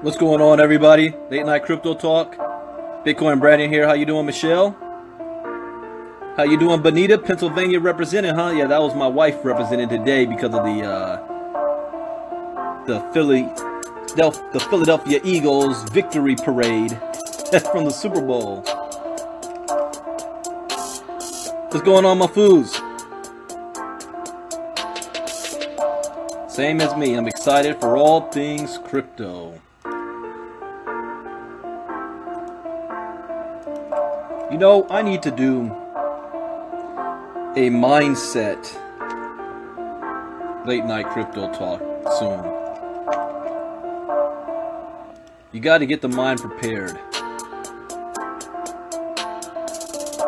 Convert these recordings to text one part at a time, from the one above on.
What's going on, everybody? Late night crypto talk. Bitcoin Brandon here. How you doing, Michelle? How you doing, Bonita? Pennsylvania representing, huh? Yeah, that was my wife representing today because of the Philadelphia Eagles victory parade from the Super Bowl. What's going on, my foos? Same as me. I'm excited for all things crypto. You know, I need to do a mindset late night crypto talk soon. You got to get the mind prepared.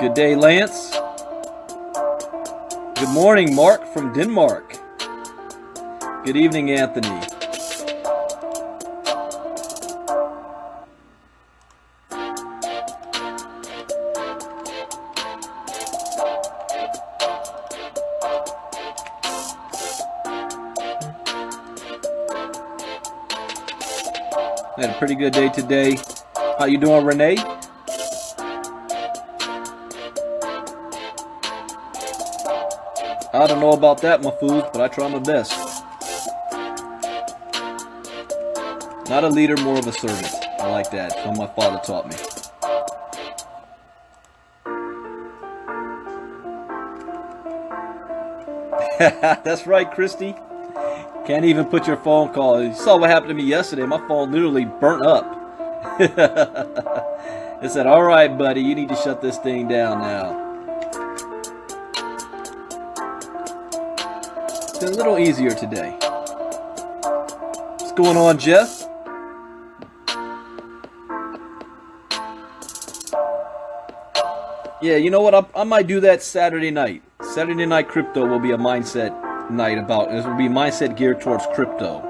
Good day, Lance. Good morning, Mark from Denmark. Good evening, Anthony. I had a pretty good day today. How you doing, Renee? I don't know about that, my food, but I try my best. Not a leader, more of a servant. I like that. That's what my father taught me. That's right, Christy. Can't even put your phone call. You saw what happened to me yesterday. My phone literally burnt up. It said, all right, buddy, you need to shut this thing down now. It's a little easier today. What's going on, Jeff? Yeah, you know what? I might do that Saturday night. Saturday night crypto will be a mindset night about. This will be mindset geared towards crypto.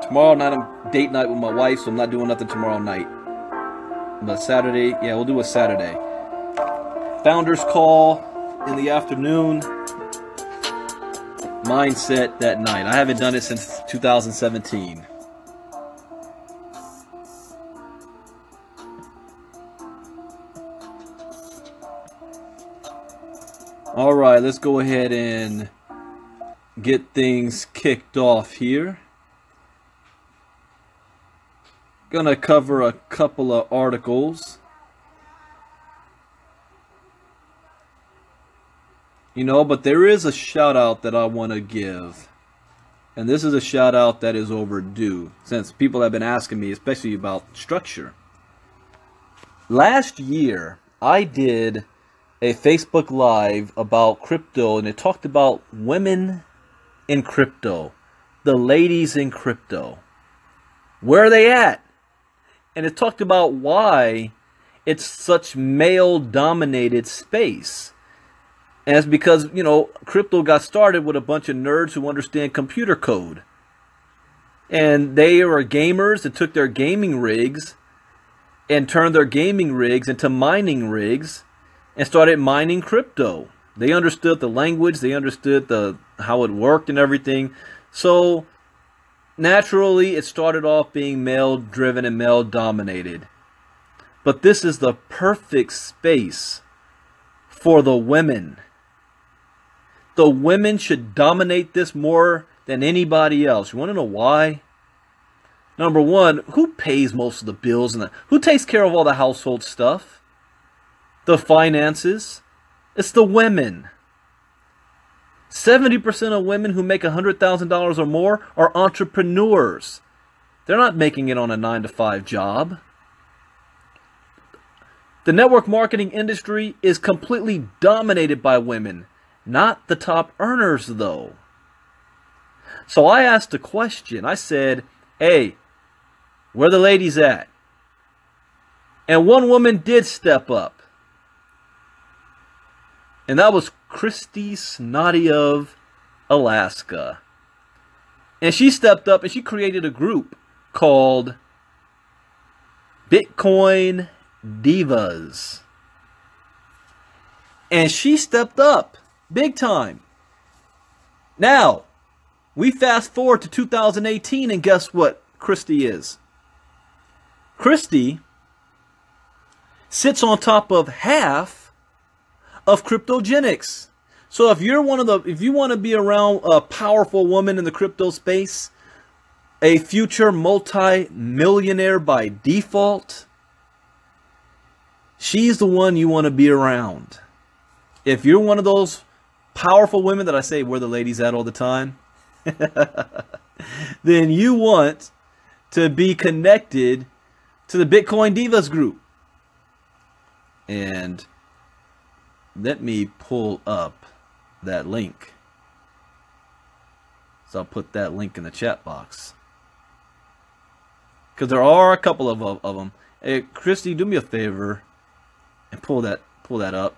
Tomorrow night I'm date night with my wife, so I'm not doing nothing tomorrow night. But Saturday, yeah, we'll do a Saturday. Founders call in the afternoon. Mindset that night. I haven't done it since 2017. All right, let's go ahead and get things kicked off here. Gonna cover a couple of articles. You know, but there is a shout out that I want to give. And this is a shout out that is overdue, since people have been asking me, especially about structure. Last year, I did a Facebook Live about crypto, and it talked about women in crypto, the ladies in crypto. Where are they at? And it talked about why it's such male-dominated space. And it's because, you know, crypto got started with a bunch of nerds who understand computer code. And they were gamers that took their gaming rigs and turned their gaming rigs into mining rigs and started mining crypto. They understood the language, they understood how it worked and everything. So naturally it started off being male driven and male dominated. But this is the perfect space for the women. The women should dominate this more than anybody else. You want to know why? Number one, who pays most of the bills and who takes care of all the household stuff? The finances. It's the women. 70% of women who make $100,000 or more are entrepreneurs. They're not making it on a 9-to-5 job. The network marketing industry is completely dominated by women, not the top earners though. So I asked a question. I said, hey, where the ladies at? And one woman did step up. And that was Christy Snotty of Alaska. And she stepped up and she created a group called Bitcoin Divas. And she stepped up big time. Now, we fast forward to 2018 and guess what Christy is? Christy sits on top of half of cryptogenics. So if you want to be around a powerful woman in the crypto space, a future multi-millionaire by default, she's the one you want to be around. If you're one of those powerful women that I say where the ladies at all the time, then you want to be connected to the Bitcoin Divas group. And let me pull up that link. So I'll put that link in the chat box, because there are a couple of them. Hey, Christy, do me a favor and pull that up.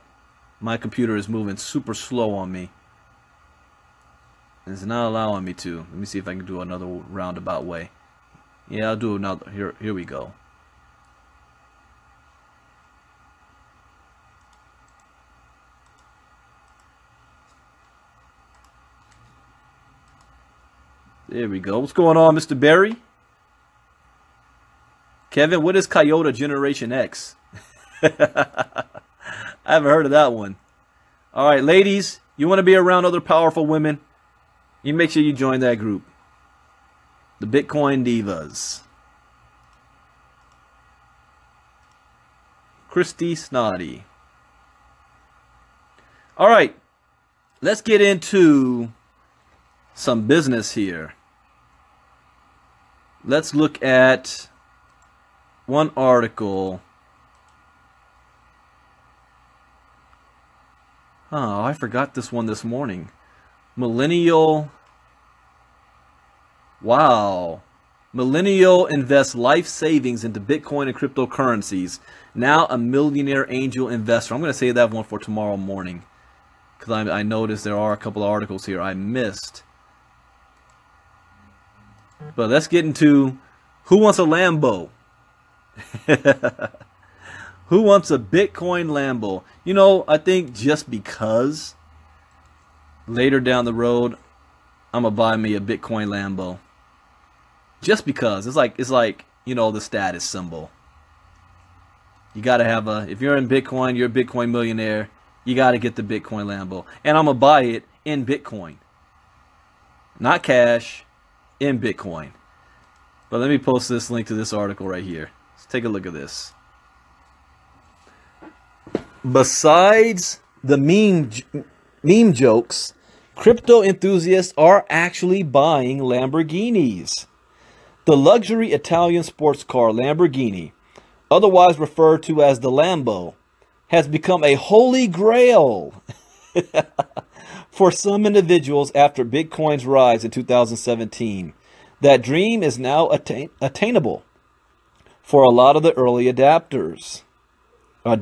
My computer is moving super slow on me. It's not allowing me to. Let me see if I can do another roundabout way. Yeah, I'll do another. Here we go. There we go. What's going on, Mr. Barry? Kevin, what is Coyote Generation X? I haven't heard of that one. All right, ladies, you want to be around other powerful women? You make sure you join that group. The Bitcoin Divas. Christy Snoddy. All right, let's get into some business here. Let's look at one article. Oh, I forgot this one this morning. Millennial. Wow. Millennial invests life savings into Bitcoin and cryptocurrencies. Now a millionaire angel investor. I'm going to save that one for tomorrow morning, because I noticed there are a couple of articles here I missed. But let's get into who wants a Lambo. Who wants a Bitcoin Lambo? You know, I think just because later down the road I'm gonna buy me a Bitcoin Lambo. Just because it's like you know, the status symbol. You gotta have if you're in Bitcoin, you're a Bitcoin millionaire, you gotta get the Bitcoin Lambo. And I'm gonna buy it in Bitcoin. Not cash, in Bitcoin. But let me post this link to this article right here. Let's take a look at this. Besides the meme jokes, crypto enthusiasts are actually buying Lamborghinis. The luxury Italian sports car Lamborghini, otherwise referred to as the Lambo, has become a holy grail for some individuals after Bitcoin's rise in 2017. That dream is now attainable for a lot of the early adopters. A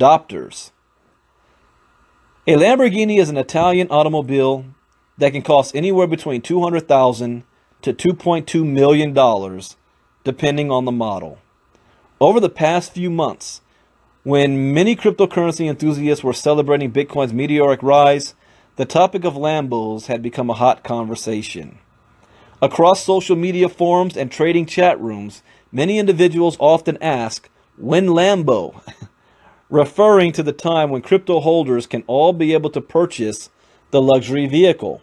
Lamborghini is an Italian automobile that can cost anywhere between $200,000 to $2.2 million, depending on the model. Over the past few months, when many cryptocurrency enthusiasts were celebrating Bitcoin's meteoric rise, the topic of Lambos had become a hot conversation. Across social media forums and trading chat rooms, many individuals often ask, "When Lambo?" referring to the time when crypto holders can all be able to purchase the luxury vehicle.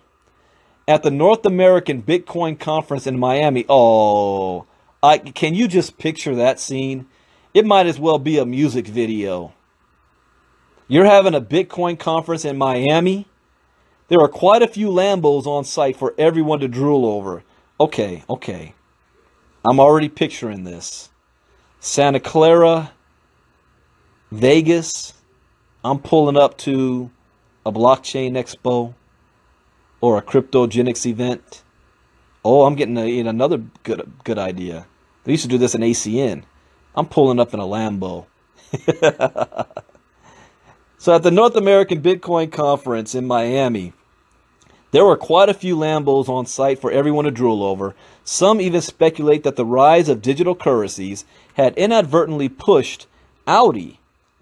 At the North American Bitcoin Conference in Miami, can you just picture that scene? It might as well be a music video. You're having a Bitcoin conference in Miami? There are quite a few Lambos on site for everyone to drool over. Okay. I'm already picturing this. Santa Clara, Vegas. I'm pulling up to a blockchain expo or a cryptogenics event. Oh, I'm getting another good idea. They used to do this in ACN. I'm pulling up in a Lambo. So at the North American Bitcoin Conference in Miami, there were quite a few Lambos on site for everyone to drool over. Some even speculate that the rise of digital currencies had inadvertently pushed Audi,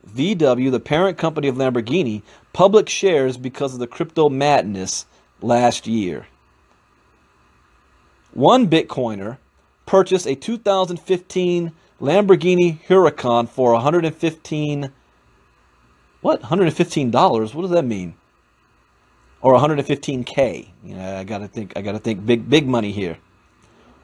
VW, the parent company of Lamborghini, public shares because of the crypto madness last year. One Bitcoiner purchased a 2015 Lamborghini Huracan for $115. What? $115? What does that mean? Or $115K? I gotta think big money here.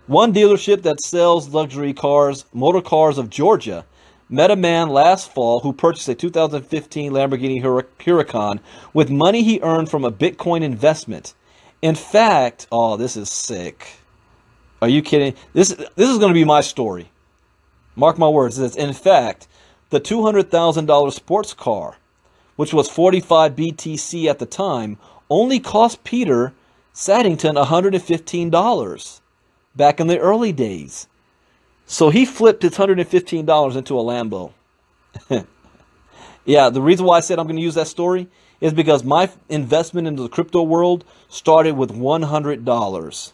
One dealership that sells luxury cars, motor cars of Georgia, met a man last fall who purchased a 2015 Lamborghini Huracan with money he earned from a Bitcoin investment. In fact, oh, this is sick. Are you kidding? This is going to be my story. Mark my words. In fact, the $200,000 sports car, which was 45 BTC at the time, only cost Peter Saddington $115 back in the early days. So he flipped his $115 into a Lambo. Yeah, the reason why I said I'm going to use that story is because my investment into the crypto world started with $100.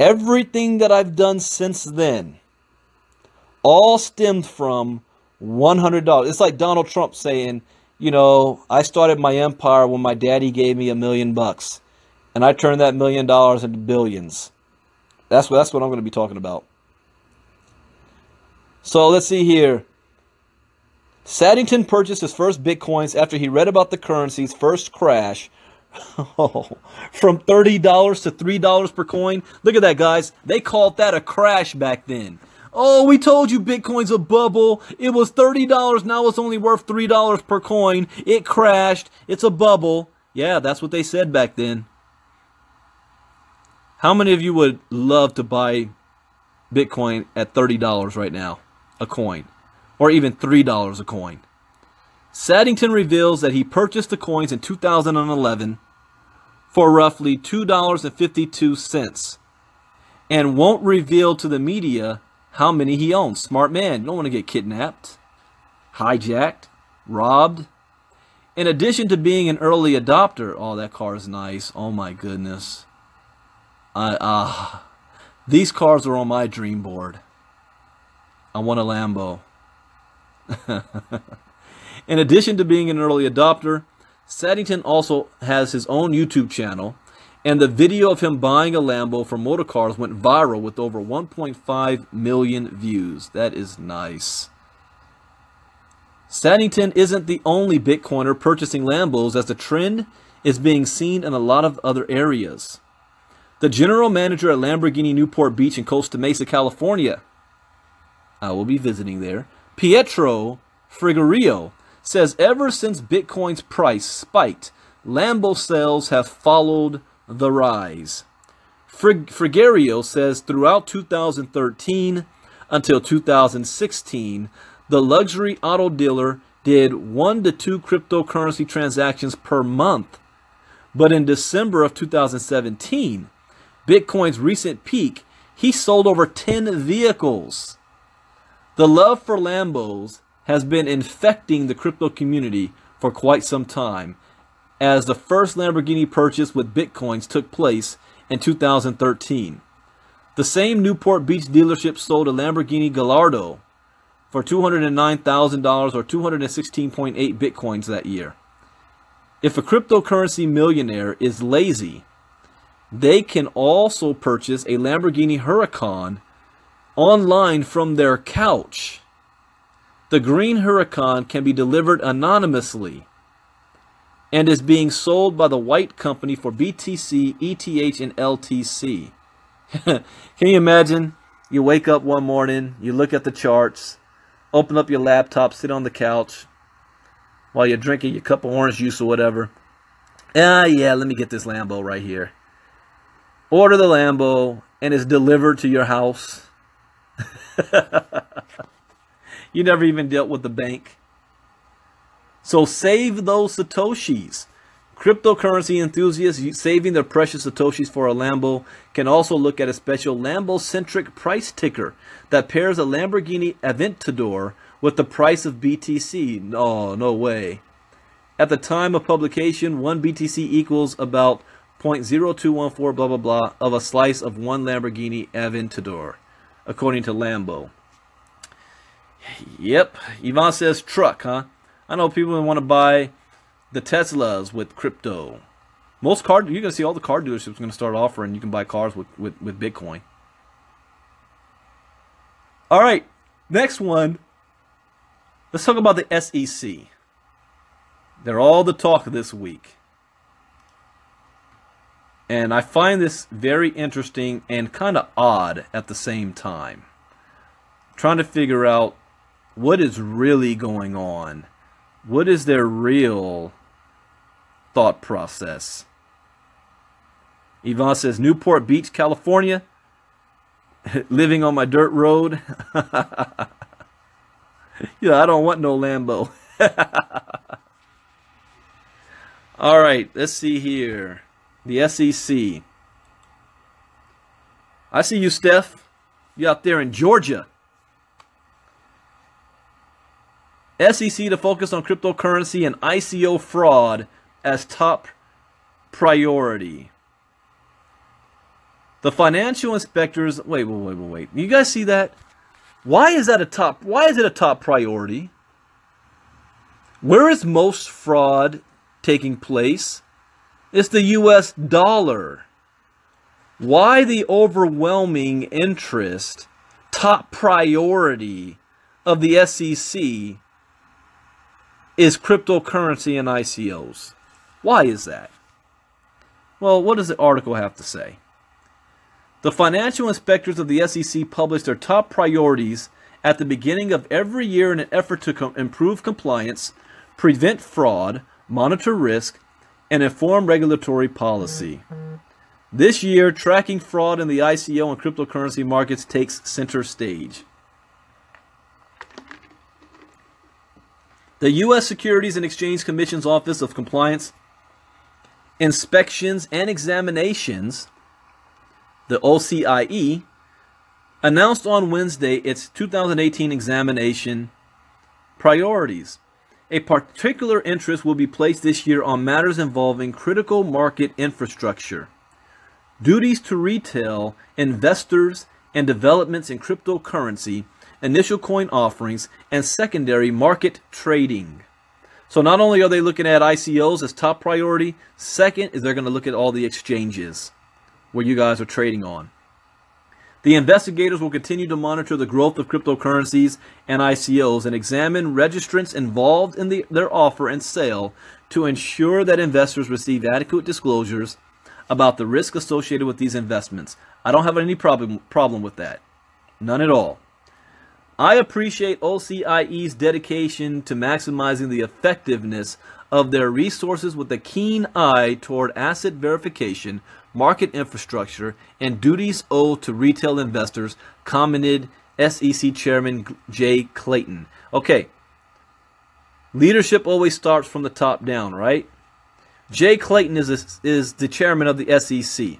Everything that I've done since then all stemmed from $100. It's like Donald Trump saying, I started my empire when my daddy gave me $1 million, and I turned that $1 million into billions. That's what I'm going to be talking about. So let's see here. Saddington purchased his first Bitcoins after he read about the currency's first crash from $30 to $3 per coin. Look at that, guys. They called that a crash back then. Oh, we told you Bitcoin's a bubble. It was $30. Now it's only worth $3 per coin. It crashed. It's a bubble. Yeah, that's what they said back then. How many of you would love to buy Bitcoin at $30 right now? A coin. Or even $3 a coin. Saddington reveals that he purchased the coins in 2011 for roughly $2.52 and won't reveal to the media how many he owns. Smart man. You don't want to get kidnapped, hijacked, robbed. In addition to being an early adopter, oh, that car is nice. Oh my goodness. These cars are on my dream board. I want a Lambo. In addition to being an early adopter, Saddington also has his own YouTube channel, and the video of him buying a Lambo for motor cars went viral with over 1.5 million views. That is nice. Saddington isn't the only Bitcoiner purchasing Lambos, as the trend is being seen in a lot of other areas. The general manager at Lamborghini Newport Beach in Costa Mesa, California, I will be visiting there, Pietro Frigerio, says ever since Bitcoin's price spiked, Lambo sales have followed the rise. Frigerio says throughout 2013 until 2016, the luxury auto dealer did 1 to 2 cryptocurrency transactions per month. But in December of 2017, Bitcoin's recent peak, he sold over 10 vehicles. The love for Lambos has been infecting the crypto community for quite some time, as the first Lamborghini purchase with Bitcoins took place in 2013. The same Newport Beach dealership sold a Lamborghini Gallardo for $209,000 or 216.8 Bitcoins that year. If a cryptocurrency millionaire is lazy, they can also purchase a Lamborghini Huracan online from their couch. The green Huracan can be delivered anonymously and is being sold by the white company for BTC, ETH, and LTC. Can you imagine? You wake up one morning, you look at the charts, open up your laptop, sit on the couch while you're drinking your cup of orange juice or whatever. Yeah, let me get this Lambo right here. Order the Lambo and it's delivered to your house. You never even dealt with the bank. So save those Satoshis. Cryptocurrency enthusiasts saving their precious Satoshis for a Lambo can also look at a special Lambo-centric price ticker that pairs a Lamborghini Aventador with the price of BTC. Oh, no way. At the time of publication, 1 BTC equals about 0.0214 blah blah blah of a slice of 1 Lamborghini Aventador, according to Lambo. Yep, Yvonne says truck, huh? I know people want to buy the Teslas with crypto. Most car, you're going to see all the car dealerships going to start offering you can buy cars with Bitcoin. All right, next one. Let's talk about the SEC. They're all the talk this week. And I find this very interesting and kind of odd at the same time. Trying to figure out what is really going on. What is their real thought process? Yvonne says, Newport Beach, California. Living on my dirt road. Yeah, I don't want no Lambo. All right, let's see here. The SEC. I see you, Steph. You out there in Georgia. SEC to focus on cryptocurrency and ICO fraud as top priority. The financial inspectors. Wait. You guys see that? Why is it a top priority? Where is most fraud taking place? It's the US dollar. Why the overwhelming interest, top priority of the SEC is cryptocurrency and ICOs? Why is that? Well, what does the article have to say? The financial inspectors of the SEC publish their top priorities at the beginning of every year in an effort to improve compliance, prevent fraud, monitor risk, and inform regulatory policy. This year, tracking fraud in the ICO and cryptocurrency markets takes center stage. The U.S. Securities and Exchange Commission's Office of Compliance, Inspections and Examinations, the OCIE, announced on Wednesday its 2018 examination priorities. A particular interest will be placed this year on matters involving critical market infrastructure, duties to retail investors, and developments in cryptocurrency, initial coin offerings, and secondary market trading. So not only are they looking at ICOs as top priority, second is they're going to look at all the exchanges where you guys are trading on. The investigators will continue to monitor the growth of cryptocurrencies and ICOs and examine registrants involved in their offer and sale to ensure that investors receive adequate disclosures about the risk associated with these investments. I don't have any problem with that. None at all. I appreciate OCIE's dedication to maximizing the effectiveness of their resources with a keen eye toward asset verification, market infrastructure, and duties owed to retail investors, commented SEC Chairman Jay Clayton. Okay, leadership always starts from the top down, right? Jay Clayton is the chairman of the SEC.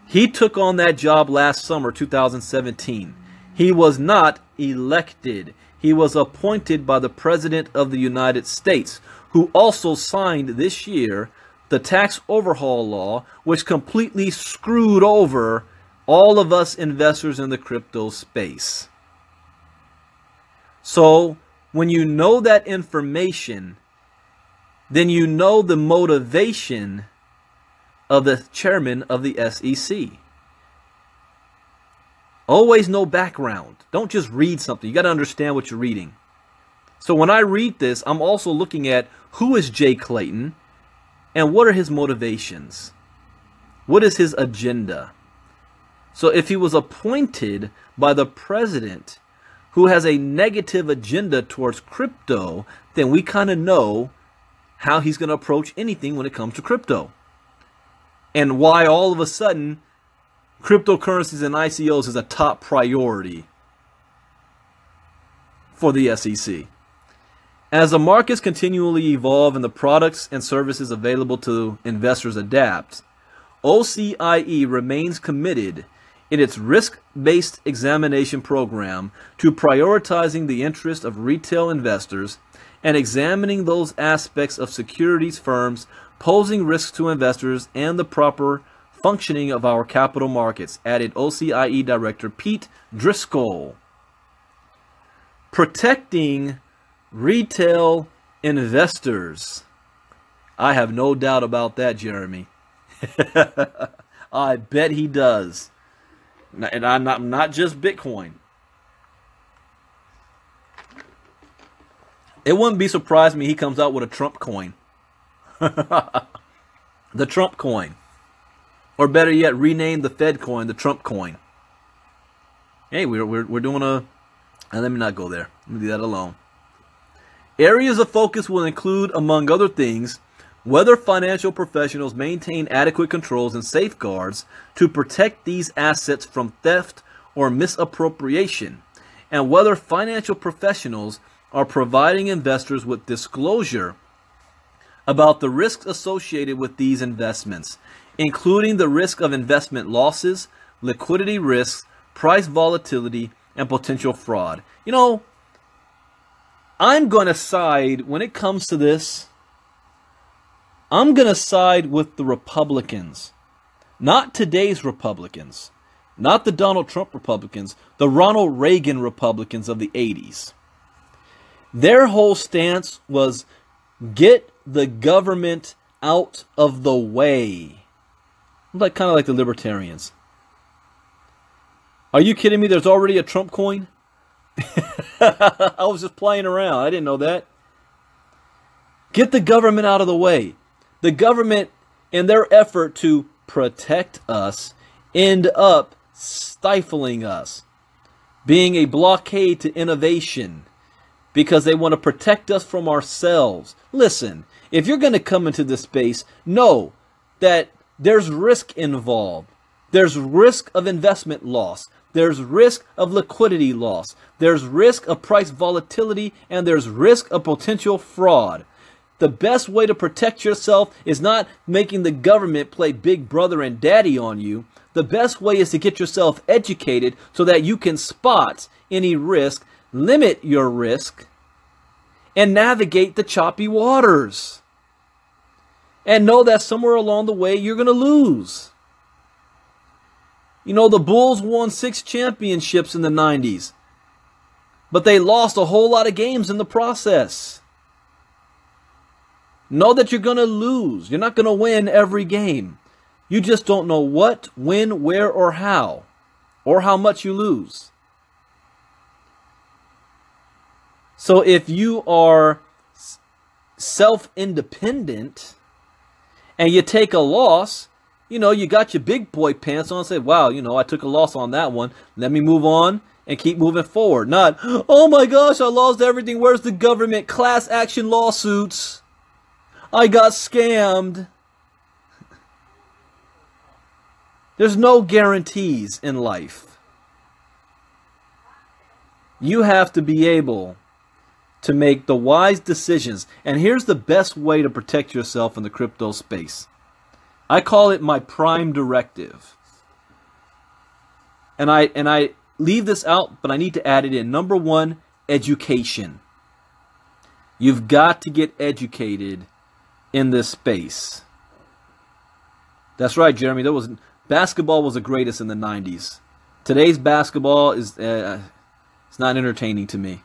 He took on that job last summer, 2017. He was not elected. He was appointed by the President of the United States, who also signed this year the tax overhaul law, which completely screwed over all of us investors in the crypto space. So when you know that information, then you know the motivation of the chairman of the SEC. Always know background. Don't just read something. You got to understand what you're reading. So when I read this, I'm also looking at who is Jay Clayton and what are his motivations? What is his agenda? So if he was appointed by the president who has a negative agenda towards crypto, then we kind of know how he's going to approach anything when it comes to crypto. And why all of a sudden cryptocurrencies and ICOs is a top priority for the SEC. As the markets continually evolve and the products and services available to investors adapt, OCIE remains committed in its risk-based examination program to prioritizing the interest of retail investors and examining those aspects of securities firms posing risks to investors and the proper functioning of our capital markets, added OCIE Director Pete Driscoll. Protecting retail investors. I have no doubt about that, Jeremy. I bet he does. And I'm not just Bitcoin. It wouldn't be surprised me he comes out with a Trump coin. The Trump coin. Or better yet, rename the Fed coin the Trump coin. Hey, we're doing a... let me not go there. Let me leave that alone. Areas of focus will include, among other things, whether financial professionals maintain adequate controls and safeguards to protect these assets from theft or misappropriation, and whether financial professionals are providing investors with disclosure about the risks associated with these investments, including the risk of investment losses, liquidity risks, price volatility, and potential fraud. You know, I'm going to side, when it comes to this, I'm going to side with the Republicans. Not today's Republicans. Not the Donald Trump Republicans. The Ronald Reagan Republicans of the 80s. Their whole stance was get the government out of the way. Like kind of like the libertarians. Are you kidding me? There's already a Trump coin? I was just playing around. I didn't know that. Get the government out of the way. The government, in their effort to protect us, end up stifling us, being a blockade to innovation, because they want to protect us from ourselves. Listen, if you're going to come into this space, know that there's risk involved. There's risk of investment loss. There's risk of liquidity loss. There's risk of price volatility, and there's risk of potential fraud. The best way to protect yourself is not making the government play big brother and daddy on you. The best way is to get yourself educated so that you can spot any risk, limit your risk, and navigate the choppy waters. And know that somewhere along the way you're going to lose. You know, the Bulls won 6 championships in the 90s, but they lost a whole lot of games in the process. Know that you're going to lose. You're not going to win every game. You just don't know what, when, where, or how much you lose. So if you are self-independent and you take a loss, you know, you got your big boy pants on and say, wow, you know, I took a loss on that one. Let me move on and keep moving forward. Not, oh my gosh, I lost everything. Where's the government? Class action lawsuits. I got scammed. There's no guarantees in life. You have to be able to make the wise decisions. And here's the best way to protect yourself in the crypto space. I call it my prime directive. And I leave this out, but I need to add it in. Number 1, education. You've got to get educated in this space. That's right, Jeremy. Basketball was the greatest in the 90s. Today's basketball is it's not entertaining to me.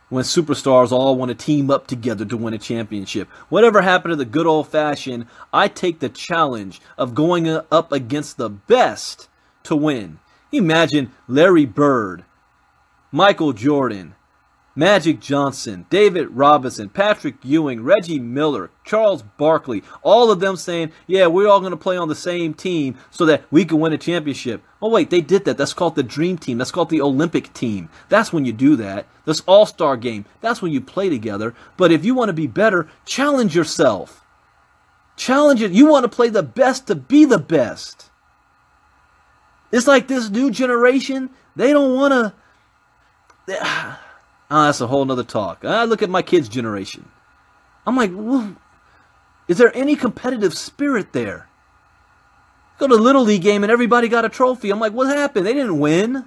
When superstars all want to team up together to win a championship. Whatever happened to the good old-fashioned, I take the challenge of going up against the best to win. Imagine Larry Bird, Michael Jordan, Magic Johnson, David Robinson, Patrick Ewing, Reggie Miller, Charles Barkley, all of them saying, yeah, we're all going to play on the same team so that we can win a championship. Oh, wait, they did that. That's called the Dream Team. That's called the Olympic team. That's when you do that. This all-star game, that's when you play together. But if you want to be better, challenge yourself. Challenge it. You want to play the best to be the best. It's like this new generation, they don't want to... that's a whole nother talk. I look at my kids' generation. I'm like, well, is there any competitive spirit there? Go to a Little League game and everybody got a trophy. I'm like, what happened? They didn't win.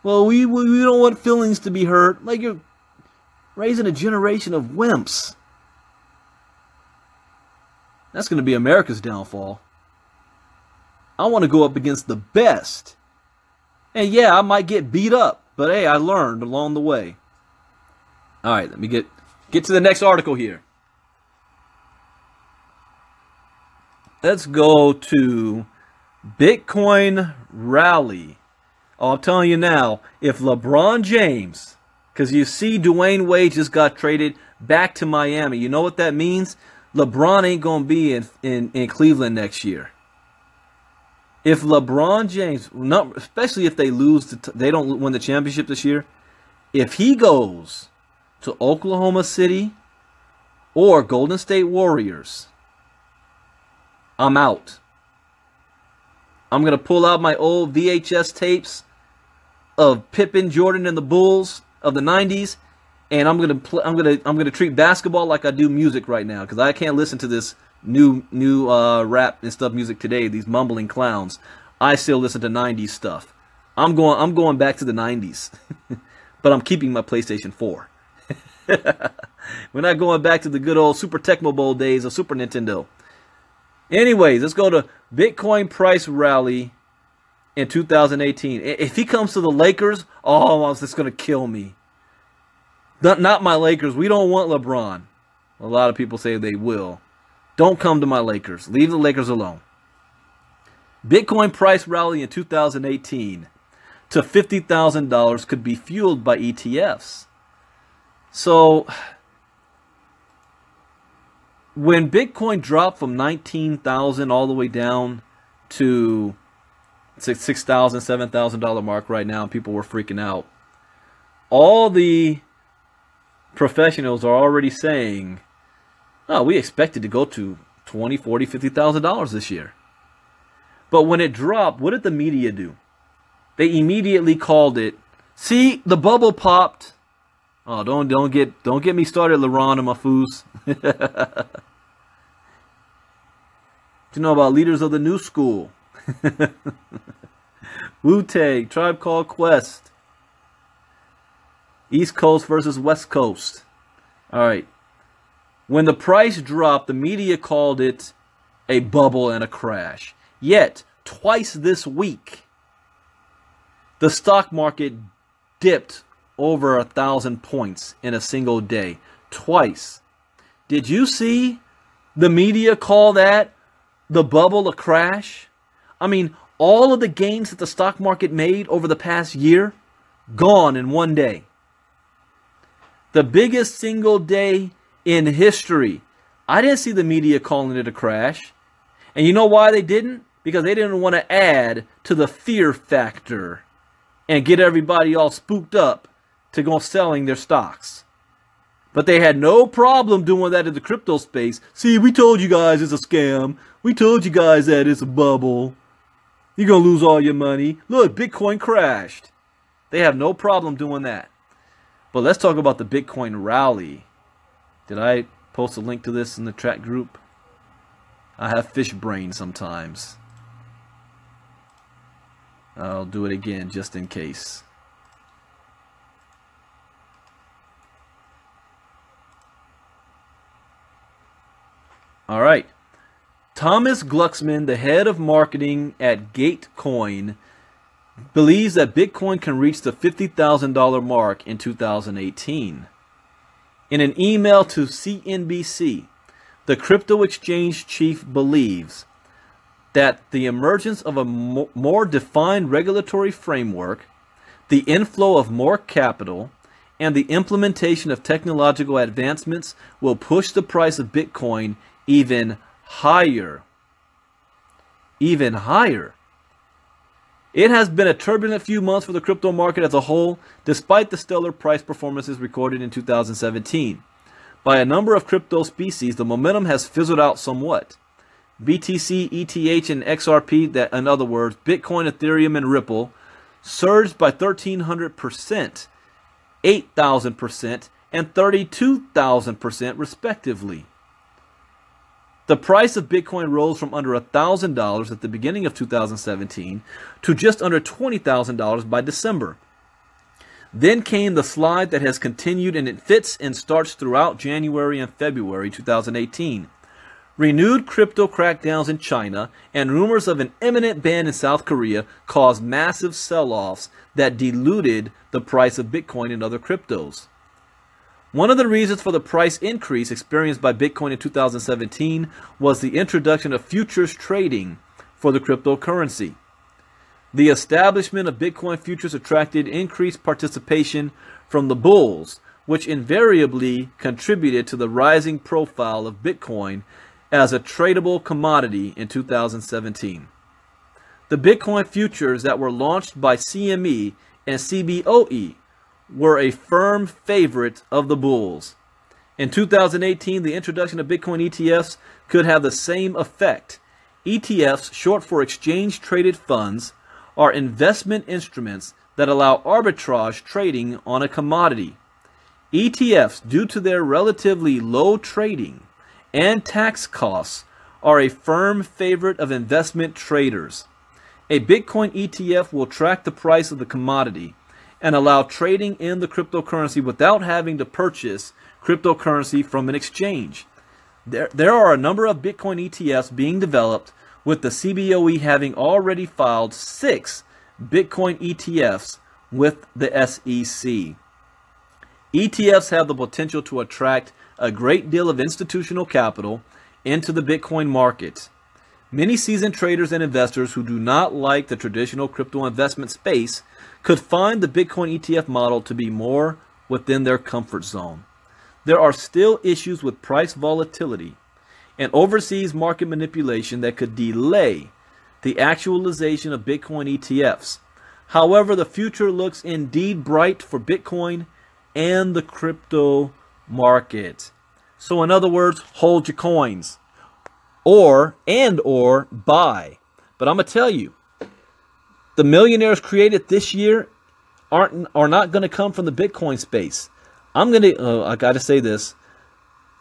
Well, we don't want feelings to be hurt. Like, you're raising a generation of wimps. That's going to be America's downfall. I want to go up against the best. And yeah, I might get beat up. But hey, I learned along the way. All right, let me get to the next article here. Let's go to Bitcoin rally. Oh, I'm telling you now, if LeBron James Because you see Dwayne Wade just got traded back to Miami. You know what that means? LeBron ain't going to be in Cleveland next year. If LeBron James, especially if they lose, they don't win the championship this year, if he goes to Oklahoma City or Golden State Warriors, I'm out. I'm going to pull out my old VHS tapes of Pippen, Jordan, and the Bulls of the 90s, and I'm gonna treat basketball like I do music right now, because I can't listen to this new rap and stuff music today. These mumbling clowns. I still listen to 90s stuff. I'm going back to the 90s, but I'm keeping my PlayStation 4. We're not going back to the good old Super Tecmo Bowl days of Super Nintendo. Anyways, let's go to Bitcoin price rally in 2018. If he comes to the Lakers, oh, that's going to kill me. Not my Lakers. We don't want LeBron. A lot of people say they will. Don't come to my Lakers. Leave the Lakers alone. Bitcoin price rally in 2018 to $50,000 could be fueled by ETFs. So, when Bitcoin dropped from 19,000 all the way down to $6,000, $7,000 mark right now, and people were freaking out, all the professionals are already saying, oh, we expected to go to $20,000, $40,000, $50,000 this year. But when it dropped, what did the media do? They immediately called it, see, the bubble popped. Oh, don't get me started, LeBron and Mahfouz. You know about leaders of the new school? Wu-Tang, Tribe Called Quest. East Coast versus West Coast. All right. When the price dropped, the media called it a bubble and a crash. Yet, twice this week, the stock market dipped over 1,000 points in a single day. Twice. Did you see the media call that the bubble a crash? I mean, all of the gains that the stock market made over the past year, gone in one day. The biggest single day in history. I didn't see the media calling it a crash. And you know why they didn't? Because they didn't want to add to the fear factor and get everybody all spooked up to go selling their stocks. But they had no problem doing that in the crypto space. See, we told you guys it's a scam. We told you guys that it's a bubble. You're going to lose all your money. Look, Bitcoin crashed. They have no problem doing that. But let's talk about the Bitcoin rally. Did I post a link to this in the chat group? I have fish brain sometimes. I'll do it again just in case. All right. Thomas Glucksman, the head of marketing at Gatecoin, believes that Bitcoin can reach the $50,000 mark in 2018. In an email to CNBC, the crypto exchange chief believes that the emergence of a more defined regulatory framework, the inflow of more capital, and the implementation of technological advancements will push the price of Bitcoin even higher. Even higher. It has been a turbulent few months for the crypto market as a whole, despite the stellar price performances recorded in 2017. By a number of crypto species, the momentum has fizzled out somewhat. BTC, ETH, and XRP, that in other words, Bitcoin, Ethereum, and Ripple, surged by 1,300%, 8,000%, and 32,000% respectively. The price of Bitcoin rose from under $1,000 at the beginning of 2017 to just under $20,000 by December. Then came the slide that has continued, and it fits and starts throughout January and February 2018. Renewed crypto crackdowns in China and rumors of an imminent ban in South Korea caused massive sell-offs that diluted the price of Bitcoin and other cryptos. One of the reasons for the price increase experienced by Bitcoin in 2017 was the introduction of futures trading for the cryptocurrency. The establishment of Bitcoin futures attracted increased participation from the bulls, which invariably contributed to the rising profile of Bitcoin as a tradable commodity in 2017. The Bitcoin futures that were launched by CME and CBOE were a firm favorite of the bulls. In 2018, the introduction of Bitcoin ETFs could have the same effect. ETFs, short for exchange traded funds, are investment instruments that allow arbitrage trading on a commodity. ETFs, due to their relatively low trading and tax costs, are a firm favorite of investment traders. A Bitcoin ETF will track the price of the commodity and allow trading in the cryptocurrency without having to purchase cryptocurrency from an exchange. There are a number of Bitcoin ETFs being developed, with the CBOE having already filed 6 Bitcoin ETFs with the SEC. ETFs have the potential to attract a great deal of institutional capital into the Bitcoin market. Many seasoned traders and investors who do not like the traditional crypto investment space could find the Bitcoin ETF model to be more within their comfort zone. There are still issues with price volatility and overseas market manipulation that could delay the actualization of Bitcoin ETFs. However, the future looks indeed bright for Bitcoin and the crypto market. So in other words, hold your coins or buy. But I'm going to tell you, the millionaires created this year are not going to come from the Bitcoin space. I got to say this.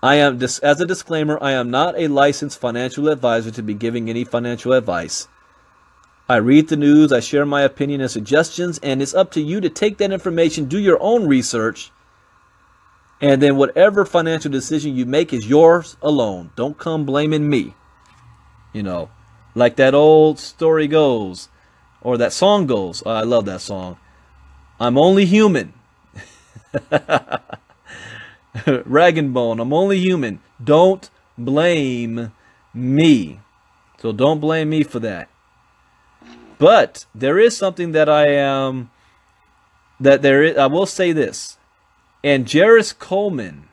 As a disclaimer, I am not a licensed financial advisor to be giving any financial advice. I read the news, I share my opinion and suggestions, and it's up to you to take that information, do your own research, and then whatever financial decision you make is yours alone. Don't come blaming me. You know, like that old story goes, or that song goes. I love that song. I'm only human. Rag and bone, I'm only human. Don't blame me. So don't blame me for that. But there is something that I will say this. And Jairus Coleman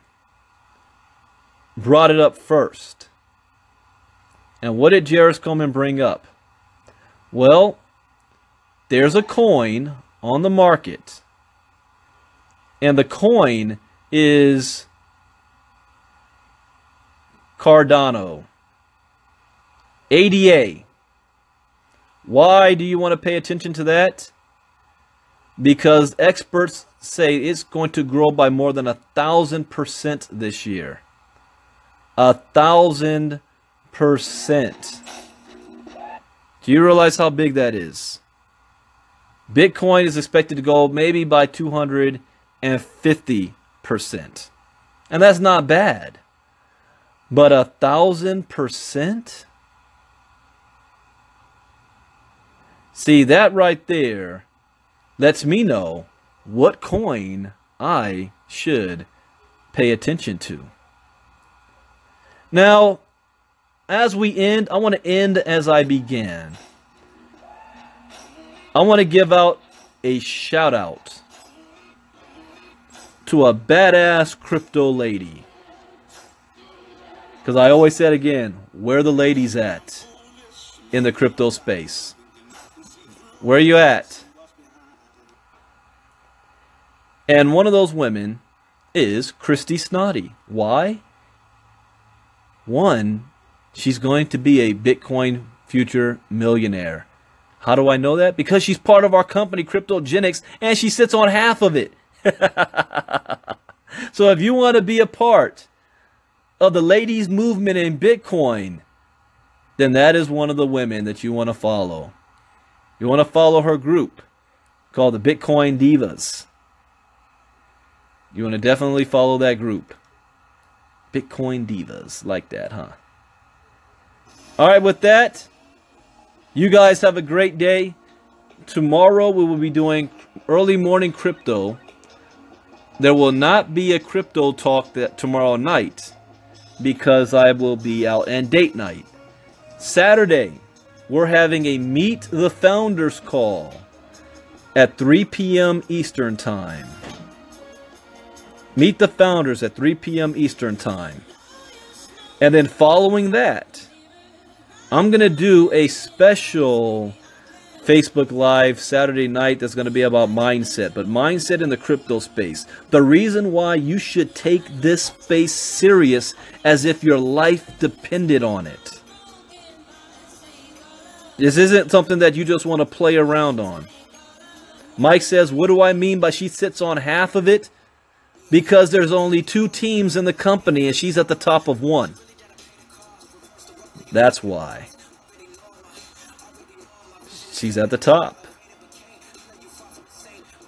brought it up first. And what did Jairus Coleman bring up? Well, there's a coin on the market. And the coin is Cardano. ADA. Why do you want to pay attention to that? Because experts say it's going to grow by more than 1,000% this year. 1,000%. Do you realize how big that is? Bitcoin is expected to go maybe by 250%. And that's not bad. But 1,000%? See, that right there lets me know what coin I should pay attention to. Now, as we end, I want to end as I began. I want to give out a shout out to a badass crypto lady. Because I always said again, where the ladies at in the crypto space? Where are you at? And one of those women is Christy Snoddy. Why? One, she's going to be a Bitcoin future millionaire. How do I know that? Because she's part of our company, Cryptogenics, and she sits on half of it. So if you want to be a part of the ladies' movement in Bitcoin, then that is one of the women that you want to follow. You want to follow her group called the Bitcoin Divas. You want to definitely follow that group. Bitcoin Divas. Like that, huh? All right, with that, you guys have a great day. Tomorrow we will be doing early morning crypto. There will not be a crypto talk tomorrow night because I will be out and date night. Saturday, we're having a Meet the Founders call at 3 p.m. Eastern Time. Meet the Founders at 3 p.m. Eastern Time. And then following that, I'm going to do a special Facebook Live Saturday night that's going to be about mindset, but mindset in the crypto space. The reason why you should take this space serious as if your life depended on it. This isn't something that you just want to play around on. Mike says, what do I mean by she sits on half of it? Because there's only 2 teams in the company and she's at the top of one. That's why. She's at the top.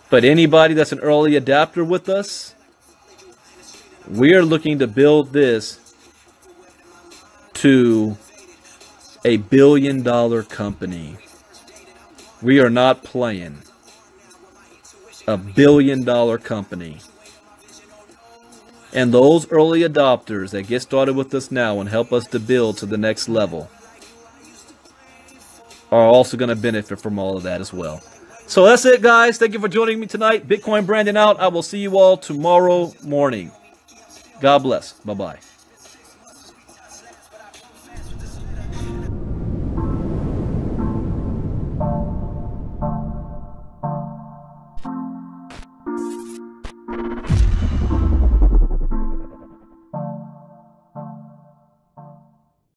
But anybody that's an early adapter with us, we are looking to build this to a $1 billion company. We are not playing. A $1 billion company. And those early adopters that get started with us now and help us to build to the next level are also going to benefit from all of that as well. So that's it, guys. Thank you for joining me tonight. Bitcoin Brandon out. I will see you all tomorrow morning. God bless. Bye-bye.